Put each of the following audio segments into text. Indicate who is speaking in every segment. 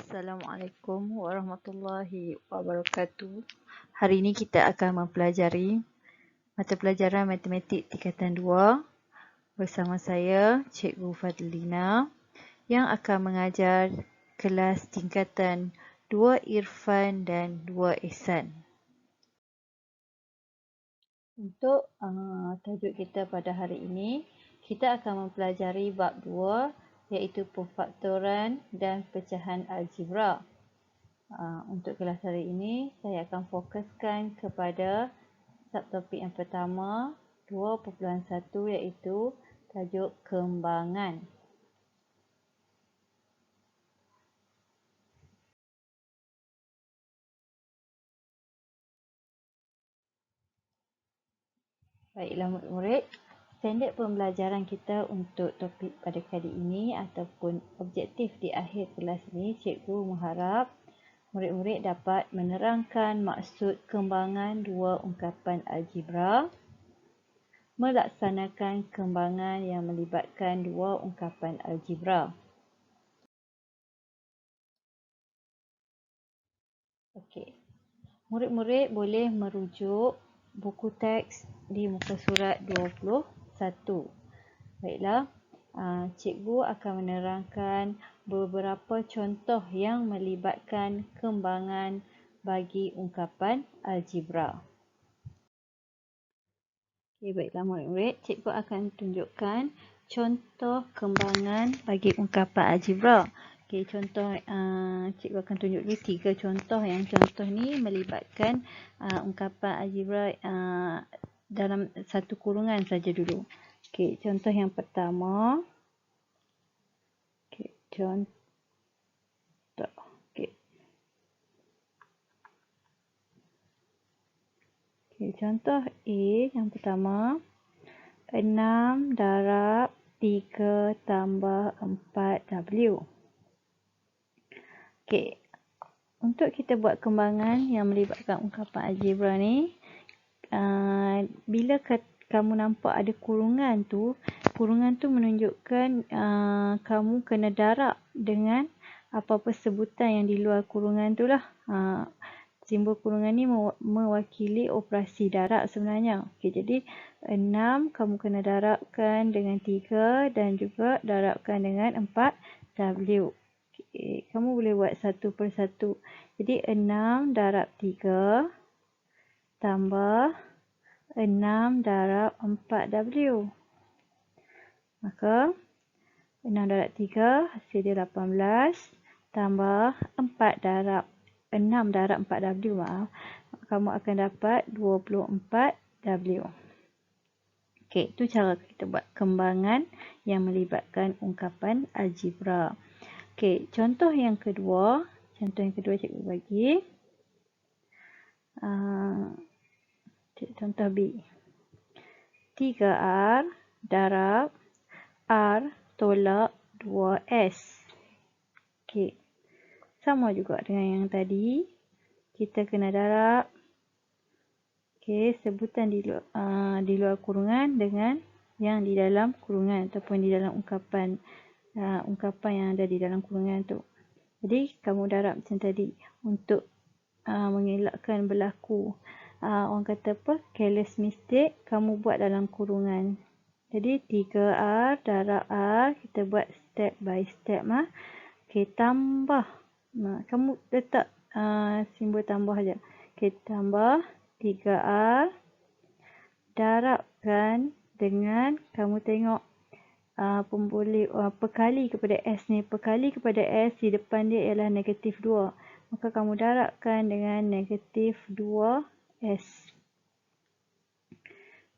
Speaker 1: Assalamualaikum warahmatullahi wabarakatuh. Hari ini kita akan mempelajari mata pelajaran Matematik Tingkatan 2 bersama saya, Cikgu Fadlina, yang akan mengajar kelas tingkatan 2 Irfan dan 2 Ihsan. Untuk tajuk kita pada hari ini, kita akan mempelajari bab 2 iaitu pemfaktoran dan pecahan algebra. Untuk kelas hari ini, saya akan fokuskan kepada subtopik yang pertama 2.1 iaitu tajuk kembangan. Baiklah murid-murid, standard pembelajaran kita untuk topik pada kali ini ataupun objektif di akhir kelas ini, cikgu mengharap murid-murid dapat menerangkan maksud kembangan dua ungkapan algebra, melaksanakan kembangan yang melibatkan dua ungkapan algebra. Okey. Murid-murid boleh merujuk buku teks di muka surat 21. Baiklah, cikgu akan menerangkan beberapa contoh yang melibatkan kembangan bagi ungkapan algebra. Okey, baiklah murid-murid, cikgu akan tunjukkan contoh kembangan bagi ungkapan algebra. Okey, contoh cikgu akan tunjuk dulu 3 contoh. Yang contoh ni melibatkan ungkapan algebra dalam satu kurungan saja dulu. Okey, contoh yang pertama. Okey, contoh. Okey. Okey, contoh A yang pertama. 6 darab 3 tambah 4W. Okey, untuk kita buat kembangan yang melibatkan ungkapan algebra ni, bila kamu nampak ada kurungan tu menunjukkan kamu kena darab dengan apa-apa sebutan yang di luar kurungan tu lah. Simbol kurungan ni mewakili operasi darab sebenarnya. Okey, jadi 6 kamu kena darabkan dengan 3 dan juga darabkan dengan 4W. Okey, kamu boleh buat satu persatu. Jadi 6 darab 3 tambah 6 darab 4W. Maka 6 darab 3 hasil dia 18 tambah 6 darab 4W, kamu akan dapat 24W. Okey, itu cara kita buat kembangan yang melibatkan ungkapan algebra. Okey, contoh yang kedua cikgu bagi. Contoh B. 3R darab R tolak 2S. Okey. Sama juga dengan yang tadi. Kita kena darab sebutan di luar kurungan dengan yang di dalam kurungan ataupun di dalam ungkapan yang ada di dalam kurungan tu. Jadi kamu darab macam tadi untuk mengelakkan berlaku orang kata careless mistake, kamu buat dalam kurungan. Jadi 3R darab R, kita buat step by step. Okey, tambah. Kamu letak simbol tambah je. Okey, tambah 3R darabkan dengan, kamu tengok perkali kepada S ni. Perkali kepada S di depan dia ialah negatif 2. Maka kamu darabkan dengan negatif 2S.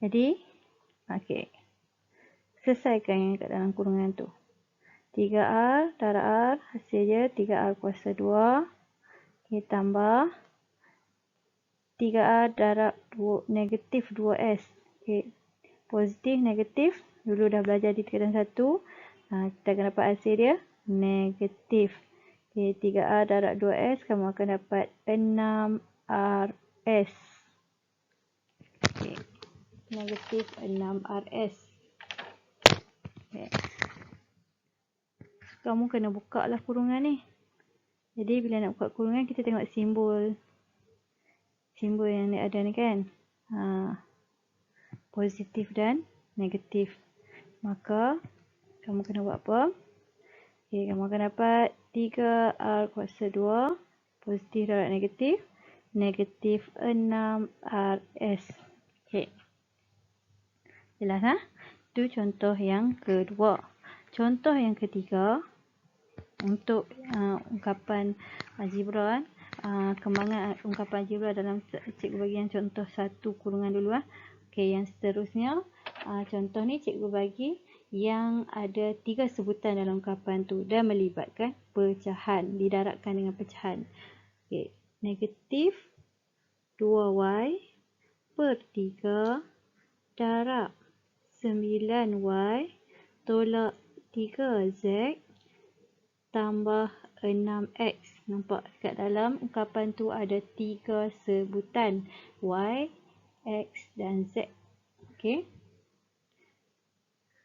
Speaker 1: Jadi, okey. Selesaikan yang kat dalam kurungan tu. 3R darab R, hasil dia 3R kuasa 2. Okey, tambah 3R darab negatif 2S. Okey, positif, negatif. Dulu dah belajar di tingkatan 1. Kita akan dapat hasil dia negatif. Okey, 3R darab 2S, kamu akan dapat 6RS. Okey, negatif 6RS. Okay. Kamu kena buka lah kurungan ni. Jadi bila nak buka kurungan, kita tengok simbol yang ada ni kan. Positif dan negatif. Maka kamu kena buat apa? Okay, kamu akan dapat 3R kuasa 2 positif darab negatif, negatif 6RS. Okay. Jelas ha? Itu contoh yang kedua. Contoh yang ketiga, untuk ungkapan algebra, kembangan ungkapan algebra dalam cikgu bagi yang contoh 1 kurungan dulu. Okey, yang seterusnya, contoh ni cikgu bagi yang ada 3 sebutan dalam ungkapan tu dan melibatkan pecahan, didarabkan dengan pecahan. Okey, negatif 2y per 3 darab 9y tolak 3z tambah 6x. Nampak dekat dalam ungkapan tu ada 3 sebutan, y, x dan z. Okey.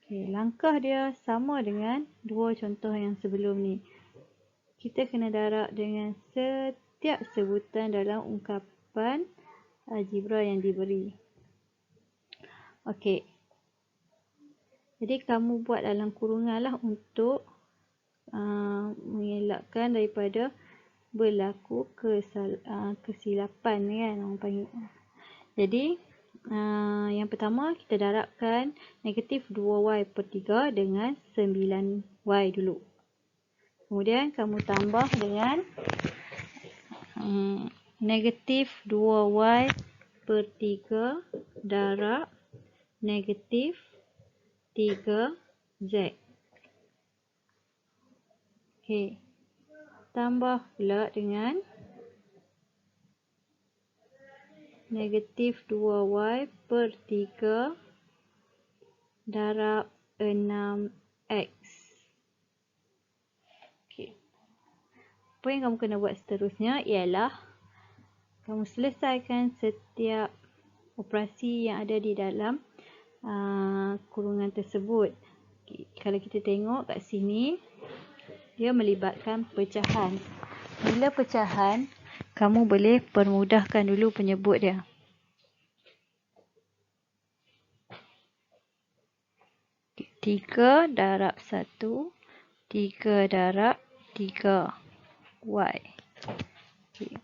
Speaker 1: Okey, langkah dia sama dengan 2 contoh yang sebelum ni. Kita kena darab dengan setiap sebutan dalam ungkapan algebra yang diberi. Okey. Jadi kamu buat dalam kurungan lah untuk mengelakkan daripada berlaku kesilapan kan orang panggil. Jadi yang pertama kita darabkan negatif 2y per 3 dengan 9y dulu. Kemudian kamu tambah dengan negatif 2y per 3 darab negatif 3z. Okey. Tambah pula dengan negatif 2y per 3 darab 6x. Okey. Apa yang kamu kena buat seterusnya ialah kamu selesaikan setiap operasi yang ada di dalam kurungan tersebut. Okay. Kalau kita tengok kat sini, dia melibatkan pecahan. Bila pecahan, kamu boleh permudahkan dulu penyebut dia. Okay. 3 darab 1, 3 darab 3y. Okay.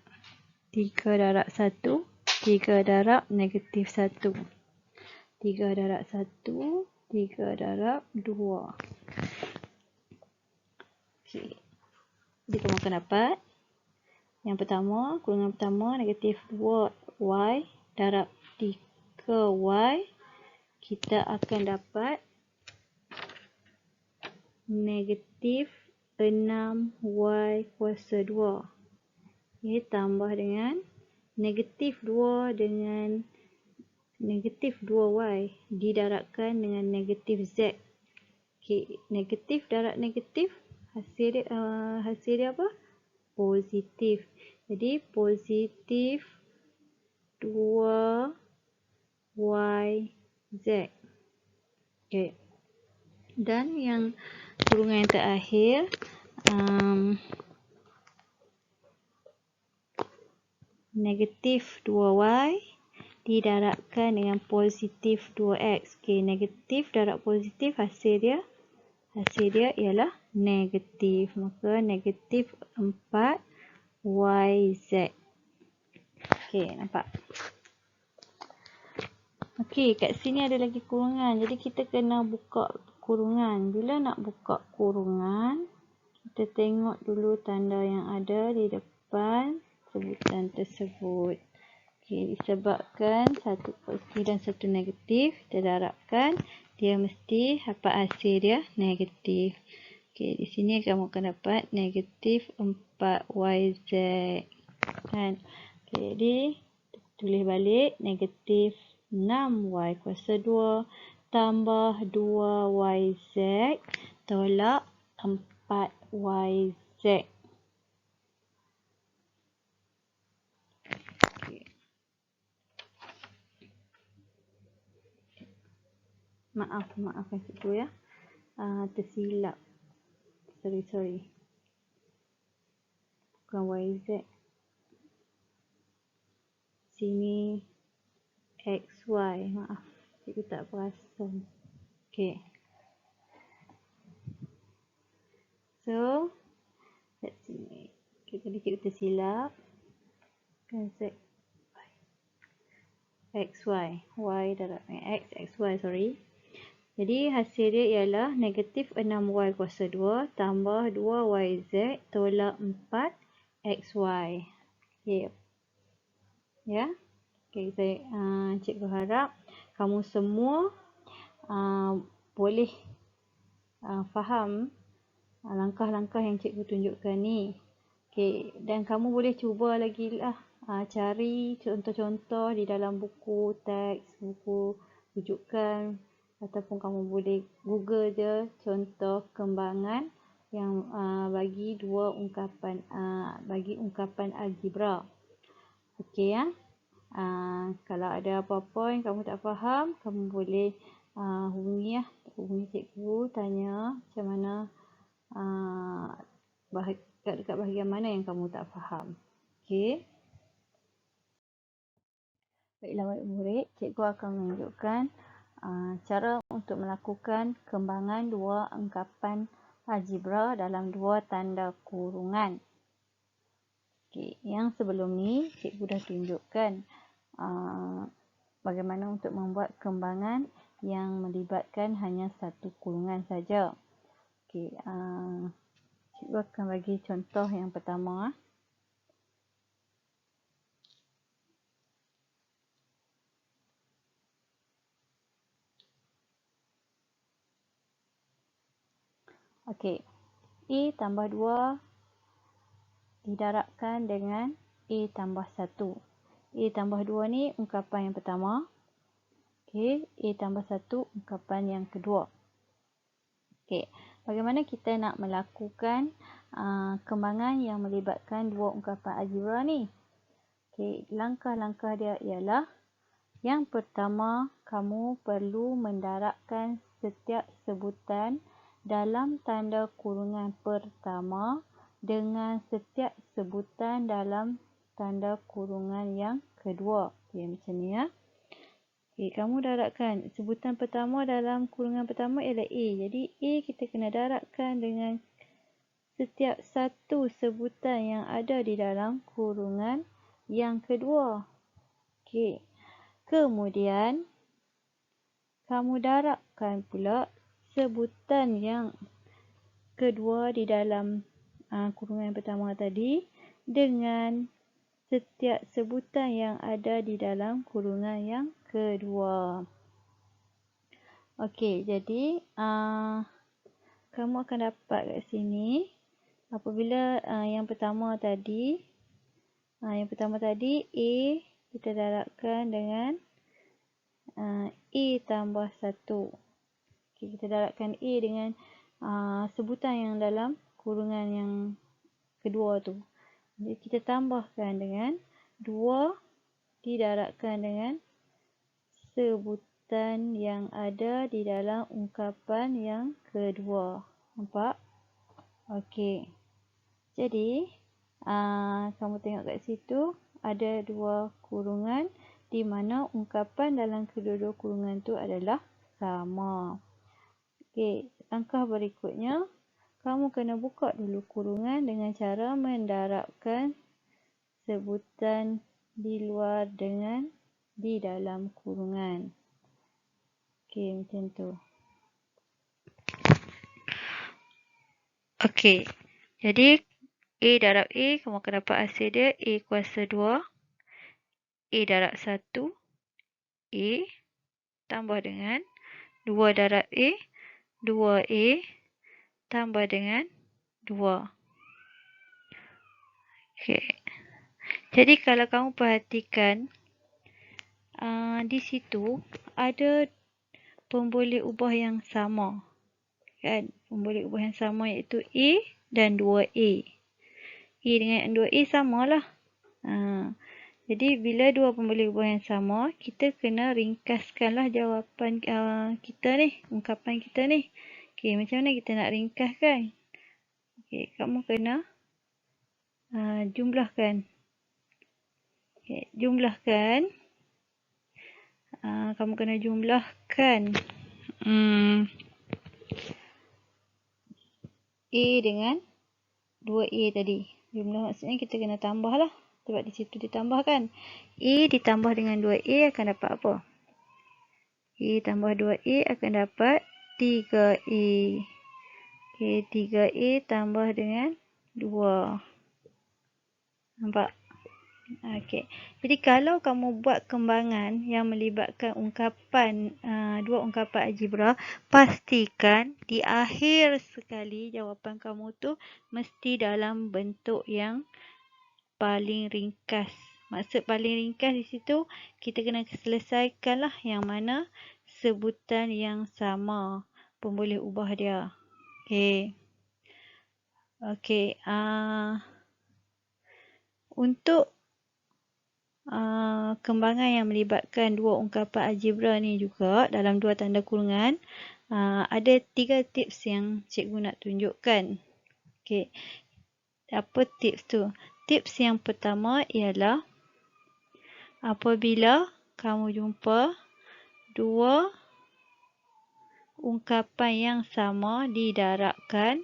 Speaker 1: 3 darab 1, 3 darab negatif 1. 3 darab 1, 3 darab 2. Okay. Jadi kamu akan dapat yang pertama, kurungan pertama negatif 2y darab 3y. Kita akan dapat negatif 6y kuasa 2. Okay, tambah dengan negatif 2 dengan negatif 2y didarabkan dengan negatif z. Okay, negatif darab negatif, hasil dia apa? Positif. Jadi positif 2yz. Okay. Dan yang kurungan yang terakhir, negatif 2y didarabkan dengan positif 2x. Okay, negatif darab positif, hasil dia ialah negatif. Maka negatif 4yz. Okay, nampak? Okay, kat sini ada lagi kurungan. Jadi kita kena buka kurungan. Bila nak buka kurungan, kita tengok dulu tanda yang ada di depan sebutan tersebut. Okay, disebabkan satu positif dan satu negatif, kita darabkan, dia mesti dapat hasil dia negatif. Okay, di sini kamu akan dapat negatif 4yz. Kan? Okay, jadi tulis balik negatif 6y kuasa 2 tambah 2yz tolak 4yz. Maafkan cikgu ya. Tersilap. Sorry. bukan YZ. Sini XY. Maaf, cikgu tak perasan. Okay. So, kat sini. Okay, tadi cikgu tersilap. Kan Z, XY. Y darab X, XY, sorry. Jadi hasil dia ialah negatif 6Y kuasa 2 tambah 2YZ tolak 4XY. Okay. Ya. Okay, cikgu harap kamu semua boleh faham langkah-langkah yang cikgu tunjukkan ni. Okay, dan kamu boleh cuba lagi lah cari contoh-contoh di dalam buku teks, buku rujukan, ataupun kamu boleh Google je contoh kembangan yang bagi dua ungkapan bagi ungkapan algebra. Okey ya. Kalau ada apa-apa yang kamu tak faham, kamu boleh hubungi cikgu, tanya macam mana dekat bahagian mana yang kamu tak faham. Okey. Baiklah murid, cikgu akan menunjukkan cara untuk melakukan kembangan dua ungkapan algebra dalam dua tanda kurungan. Okey, yang sebelum ni cikgu dah tunjukkan bagaimana untuk membuat kembangan yang melibatkan hanya satu kurungan saja. Okey, cikgu akan bagi contoh yang pertama. Okey, E tambah 2 didarabkan dengan E tambah 1. E tambah 2 ni ungkapan yang pertama. Okey, E tambah 1 ungkapan yang kedua. Okey, bagaimana kita nak melakukan kembangan yang melibatkan dua ungkapan algebra ni? Okey, langkah-langkah dia ialah yang pertama, kamu perlu mendarabkan setiap sebutan dalam tanda kurungan pertama dengan setiap sebutan dalam tanda kurungan yang kedua. Okey, macam ni ya. Okey, kamu darabkan sebutan pertama dalam kurungan pertama ialah A. Jadi A kita kena darabkan dengan setiap satu sebutan yang ada di dalam kurungan yang kedua. Okey. Kemudian kamu darabkan pula sebutan yang kedua di dalam kurungan pertama tadi dengan setiap sebutan yang ada di dalam kurungan yang kedua. Okey, jadi kamu akan dapat kat sini apabila yang pertama tadi A kita darabkan dengan A tambah 1. Okay, kita darabkan A dengan sebutan yang dalam kurungan yang kedua tu. Jadi kita tambahkan dengan 2 didarabkan dengan sebutan yang ada di dalam ungkapan yang kedua. Nampak? Okey. Jadi kamu tengok kat situ ada dua kurungan di mana ungkapan dalam kedua-dua kurungan tu adalah sama. Okey, langkah berikutnya kamu kena buka dulu kurungan dengan cara mendarabkan sebutan di luar dengan di dalam kurungan. Okey, macam tu. Okey, jadi A darab A, kamu akan dapat hasil dia A kuasa 2. A darab 1. A tambah dengan 2 darab A. 2A tambah dengan 2. Okey. Jadi kalau kamu perhatikan, di situ ada pemboleh ubah yang sama. Kan? Pemboleh ubah yang sama iaitu A dan 2A. A dengan 2A samalah. Jadi bila dua pemboleh ubah yang sama, kita kena ringkaskanlah jawapan kita ni, ungkapan kita ni. Okey, macam mana kita nak ringkaskan? Okey, kamu kena Jumlahkan. Okay, jumlahkan. Kamu kena jumlahkan A dengan 2A tadi. Jumlah maksudnya kita kena tambah lah. Sebab di situ ditambahkan. A ditambah dengan 2A akan dapat apa? A tambah 2A akan dapat 3A. Okay, 3A tambah dengan 2. Nampak? Okey. Jadi kalau kamu buat kembangan yang melibatkan ungkapan, dua ungkapan algebra, pastikan di akhir sekali jawapan kamu tu mesti dalam bentuk yang paling ringkas. Maksud paling ringkas di situ, kita kena selesaikanlah yang mana sebutan yang sama pun boleh ubah dia. Okey. Okey. Untuk kembangan yang melibatkan dua ungkapan algebra ni juga dalam dua tanda kurungan, ada 3 tips yang cikgu nak tunjukkan. Okey. Apa tips tu? Tips yang pertama ialah apabila kamu jumpa dua ungkapan yang sama didarabkan,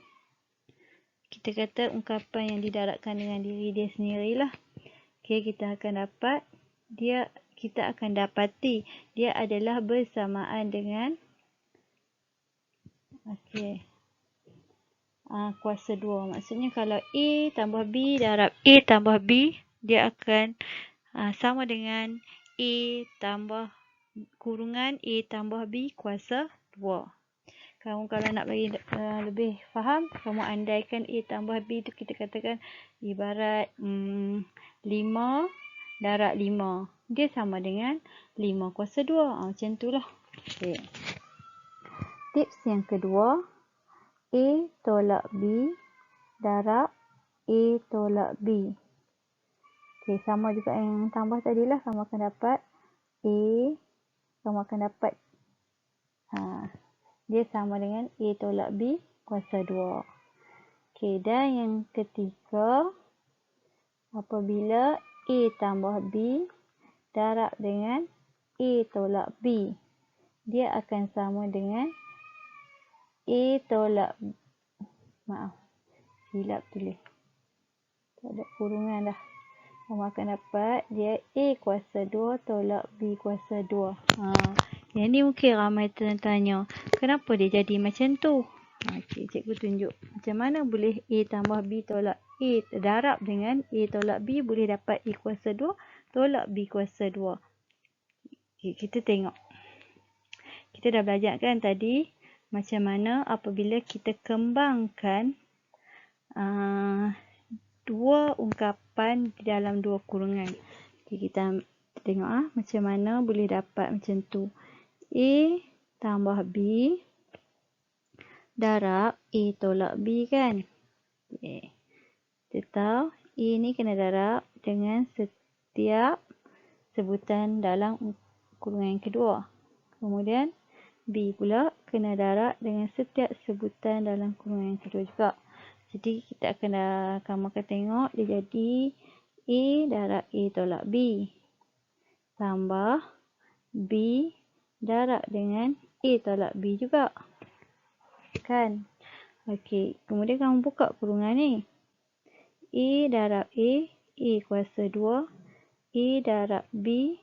Speaker 1: kita kata ungkapan yang didarabkan dengan diri dia sendirilah. Okey, kita akan dapati dia adalah bersamaan dengan kuasa 2. Maksudnya kalau A tambah B darab A tambah B, dia akan sama dengan A tambah kurungan A tambah B kuasa 2. Kamu kalau nak bagi lebih faham, kamu andaikan A tambah B tu kita katakan ibarat 5 darab 5. Dia sama dengan 5 kuasa 2. Macam itulah. Okay. Tips yang kedua, A tolak B darab A tolak B. Okay, sama juga yang tambah tadilah. Kamu akan dapat A, kamu akan dapat dia sama dengan A tolak B kuasa 2. Okey, dan yang ketiga, apabila A tambah B darab dengan A tolak B, dia akan sama dengan A tolak silap tulis. Tak ada kurungan dah. Kamu akan dapat dia A kuasa 2 tolak B kuasa 2. Yang ni mungkin ramai tanya, kenapa dia jadi macam tu? Okey, cikgu tunjuk. Macam mana boleh A tambah B tolak A darab dengan A tolak B boleh dapat A kuasa 2 tolak B kuasa 2. Okey, kita tengok. Kita dah belajar kan tadi macam mana apabila kita kembangkan dua ungkapan di dalam dua kurungan. Okay, kita tengok macam mana boleh dapat macam tu. A tambah B darab A tolak B kan. Okay. Kita tahu A ni kena darab dengan setiap sebutan dalam kurungan yang kedua. Kemudian B pula kena darab dengan setiap sebutan dalam kurungan yang kedua juga. Jadi kamu akan tengok dia jadi A darab A tolak B tambah B darab dengan A tolak B juga. Kan? Okey, kemudian kamu buka kurungan ni. A darab A kuasa 2, A darab B.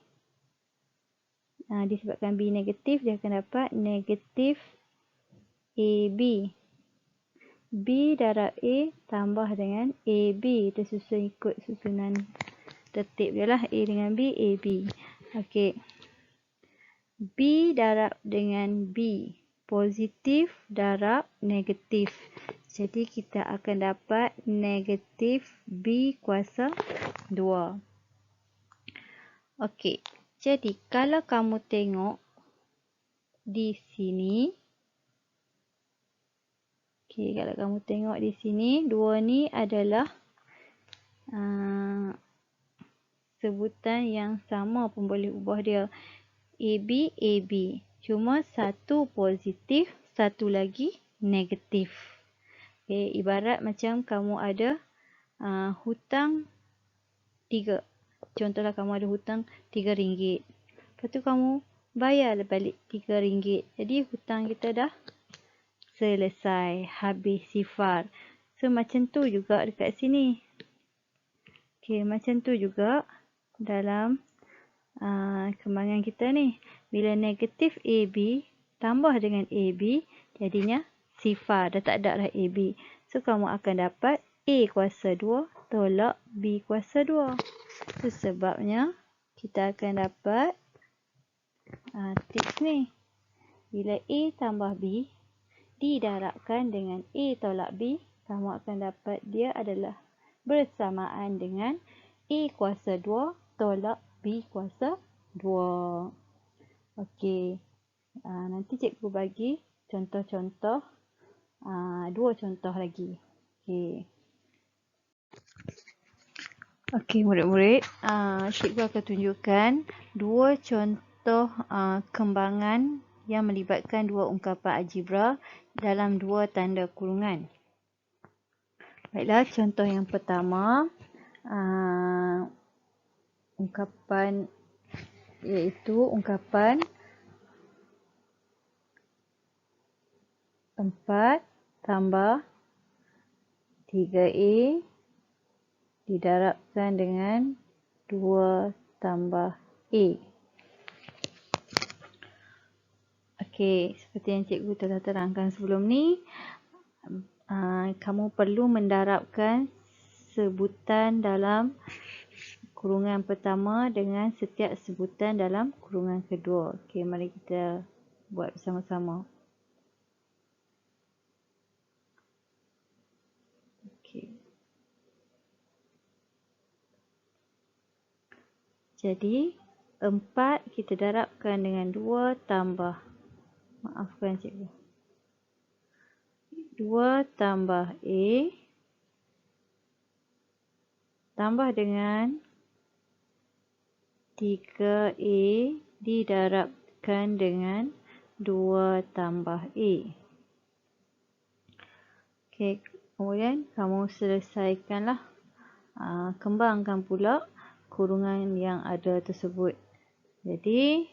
Speaker 1: Disebabkan B negatif, dia akan dapat negatif AB. B darab A tambah dengan AB. Tersusun ikut susunan tertib je lah. A dengan B, AB. Okey. B darab dengan B. Positif darab negatif. Jadi kita akan dapat negatif B kuasa 2. Okey. Jadi kalau kamu tengok di sini. Okey, kalau kamu tengok di sini, 2 ni adalah sebutan yang sama pun boleh ubah dia. AB, AB. Cuma satu positif, satu lagi negatif. Okay, ibarat macam kamu ada hutang 3. Contohlah kamu ada hutang RM3. Lepas tu kamu bayar balik RM3. Jadi hutang kita dah selesai, habis sifar. So macam tu juga dekat sini. Okey, macam tu juga dalam kembangan kita ni. Bila negatif AB tambah dengan AB, jadinya sifar. Dah tak ada dah AB. So kamu akan dapat A kuasa 2 tolak B kuasa 2. Itu sebabnya kita akan dapat tips ni. Bila A tambah B didarabkan dengan A tolak B, kamu akan dapat dia adalah bersamaan dengan A kuasa 2 tolak B kuasa 2. Okey. Nanti cikgu bagi contoh-contoh. 2 contoh lagi. Okey. Okey, murid-murid, cikgu akan tunjukkan 2 contoh kembangan yang melibatkan 2 ungkapan algebra dalam 2 tanda kurungan. Baiklah, contoh yang pertama, ungkapan iaitu ungkapan 4 tambah 3A didarabkan dengan 2 tambah A. Okey, seperti yang cikgu telah terangkan sebelum ni, kamu perlu mendarabkan sebutan dalam kurungan pertama dengan setiap sebutan dalam kurungan kedua. Okey, mari kita buat bersama-sama. Okey. Jadi, 4 kita darabkan dengan 2 tambah, maafkan cikgu, 2 tambah A tambah dengan 3A didarabkan dengan 2 tambah A. Okey, kemudian kamu selesaikanlah. Kembangkan pula kurungan yang ada tersebut. Jadi,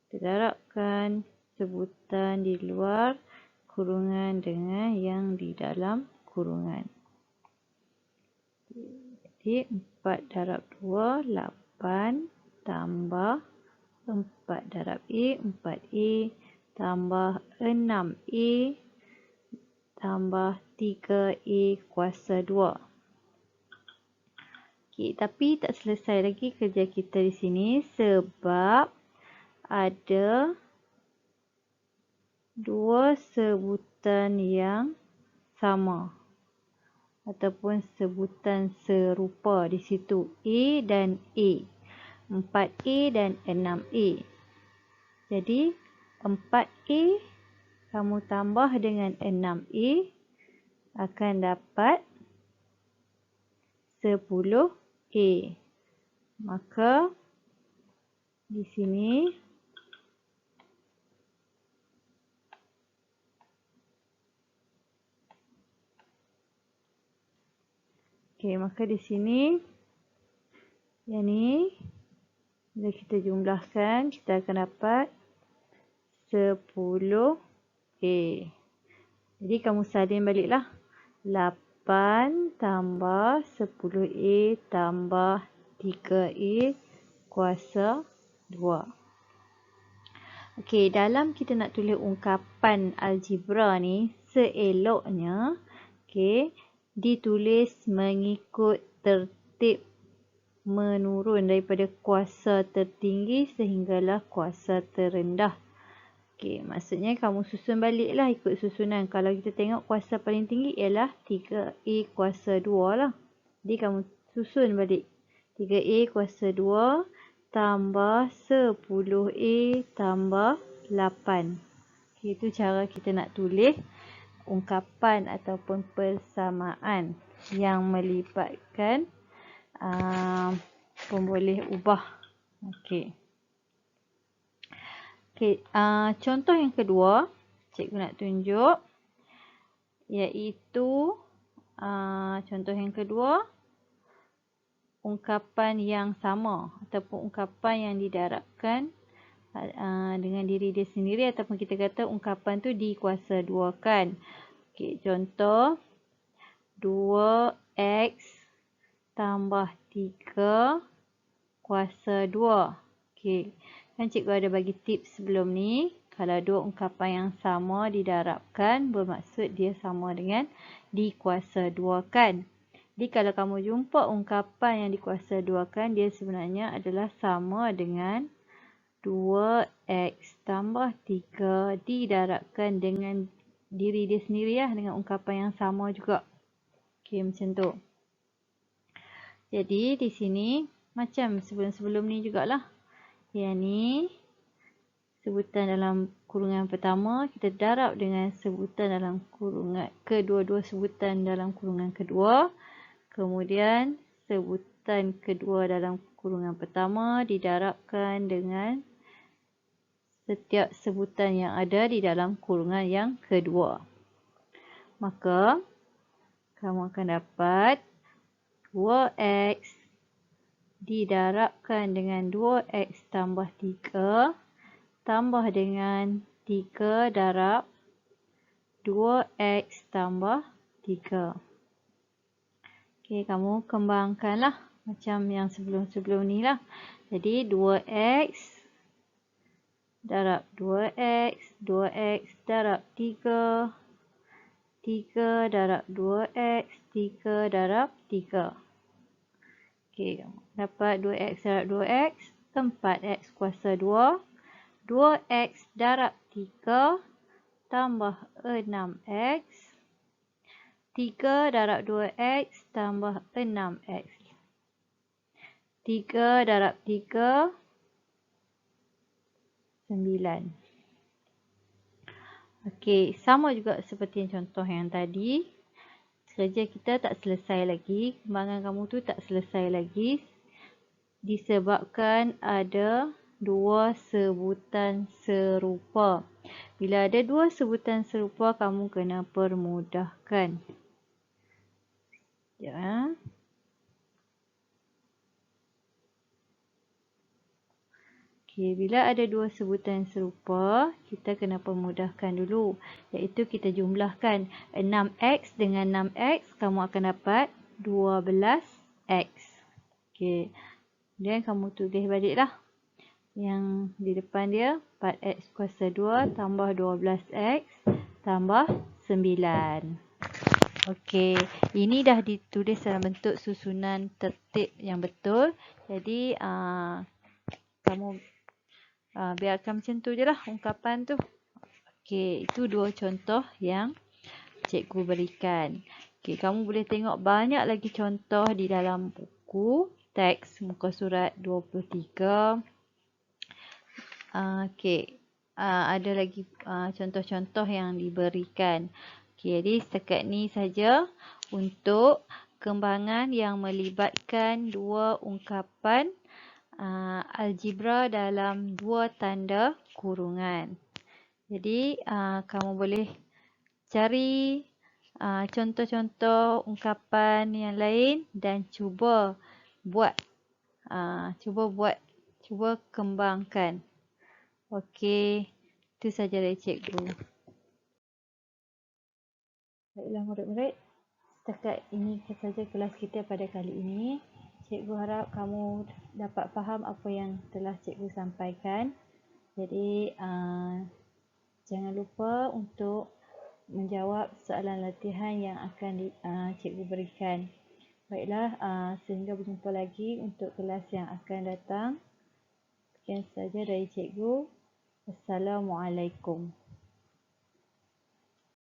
Speaker 1: terdarabkan sebutan di luar kurungan dengan yang di dalam kurungan. Jadi, 4 darab 2, 8 tambah 4 darab A, 4A tambah 6A tambah 3A kuasa 2. Okay, tapi tak selesai lagi kerja kita di sini sebab ada 2 sebutan yang sama ataupun sebutan serupa di situ, A dan A, 4A dan 6A. Jadi 4A kamu tambah dengan 6A akan dapat 10A. Maka di sini maka di sini yang ni bila kita jumlahkan kita akan dapat 10A. Jadi kamu salin baliklah. 8 tambah 10A tambah 3A kuasa 2. Okey, dalam kita nak tulis ungkapan algebra ni, seeloknya ditulis mengikut tertib menurun daripada kuasa tertinggi sehinggalah kuasa terendah. Okey, maksudnya kamu susun baliklah ikut susunan. Kalau kita tengok kuasa paling tinggi ialah 3A kuasa 2 lah. Jadi kamu susun balik. 3A kuasa 2 tambah 10A tambah 8. Okey, itu cara kita nak tulis ungkapan ataupun persamaan yang melibatkan pemboleh ubah. Okey. Okey, contoh yang kedua cikgu nak tunjuk iaitu contoh yang kedua, ungkapan yang sama ataupun ungkapan yang didarabkan dengan diri dia sendiri, ataupun kita kata ungkapan tu dikuasa duakan. Okey, contoh 2x tambah 3 kuasa 2. Okey, kan cikgu ada bagi tips sebelum ni. Kalau dua ungkapan yang sama didarabkan, bermaksud dia sama dengan dikuasa duakan. Jadi kalau kamu jumpa ungkapan yang dikuasa duakan, dia sebenarnya adalah sama dengan 2x tambah 3 didarabkan dengan diri dia sendiri ya, dengan ungkapan yang sama juga. Okey, macam tu. Jadi di sini macam sebelum-sebelum ni jugalah. Yang ni sebutan dalam kurungan pertama kita darab dengan sebutan dalam kurungan kedua-dua sebutan dalam kurungan kedua. Kemudian sebutan kedua dalam kurungan pertama didarabkan dengan setiap sebutan yang ada di dalam kurungan yang kedua. Maka kamu akan dapat 2x didarabkan dengan 2x tambah 3 tambah dengan 3 darab 2x tambah 3. Okey, kamu kembangkanlah macam yang sebelum-sebelum ni lah. Jadi 2x darab 2x, 2x darab 3, 3 darab 2x, 3 darab 3. Okey, dapat 2x darab 2x, 4x kuasa 2. 2x darab 3 tambah 6x. 3 darab 2x tambah 6x. 3 darab 3, 9. Okey, sama juga seperti yang contoh yang tadi. Kerja kita tak selesai lagi, kembangan kamu tu tak selesai lagi disebabkan ada dua sebutan serupa. Bila ada dua sebutan serupa, kamu kena permudahkan. Ya. Okey, bila ada dua sebutan serupa, kita kena permudahkan dulu. Iaitu kita jumlahkan 6x dengan 6x, kamu akan dapat 12x. Okey, kemudian kamu tulis baliklah. Yang di depan dia 4x kuasa 2 tambah 12x tambah 9. Okey, ini dah ditulis dalam bentuk susunan tertib yang betul. Jadi kamu biarkan macam tu je lah ungkapan tu. Okey, itu dua contoh yang cikgu berikan. Okey, kamu boleh tengok banyak lagi contoh di dalam buku teks muka surat 23. Okey, ada lagi contoh-contoh yang diberikan. Okey, jadi setakat ni saja untuk kembangan yang melibatkan dua ungkapan algebra dalam dua tanda kurungan. Jadi kamu boleh cari contoh-contoh ungkapan yang lain dan cuba kembangkan. Okey, itu saja dari cikgu. Baiklah murid-murid, setakat ini saja kelas kita pada kali ini. Cikgu harap kamu dapat faham apa yang telah cikgu sampaikan. Jadi jangan lupa untuk menjawab soalan latihan yang akan cikgu berikan. Baiklah, sehingga berjumpa lagi untuk kelas yang akan datang. Sekian saja dari cikgu. Assalamualaikum.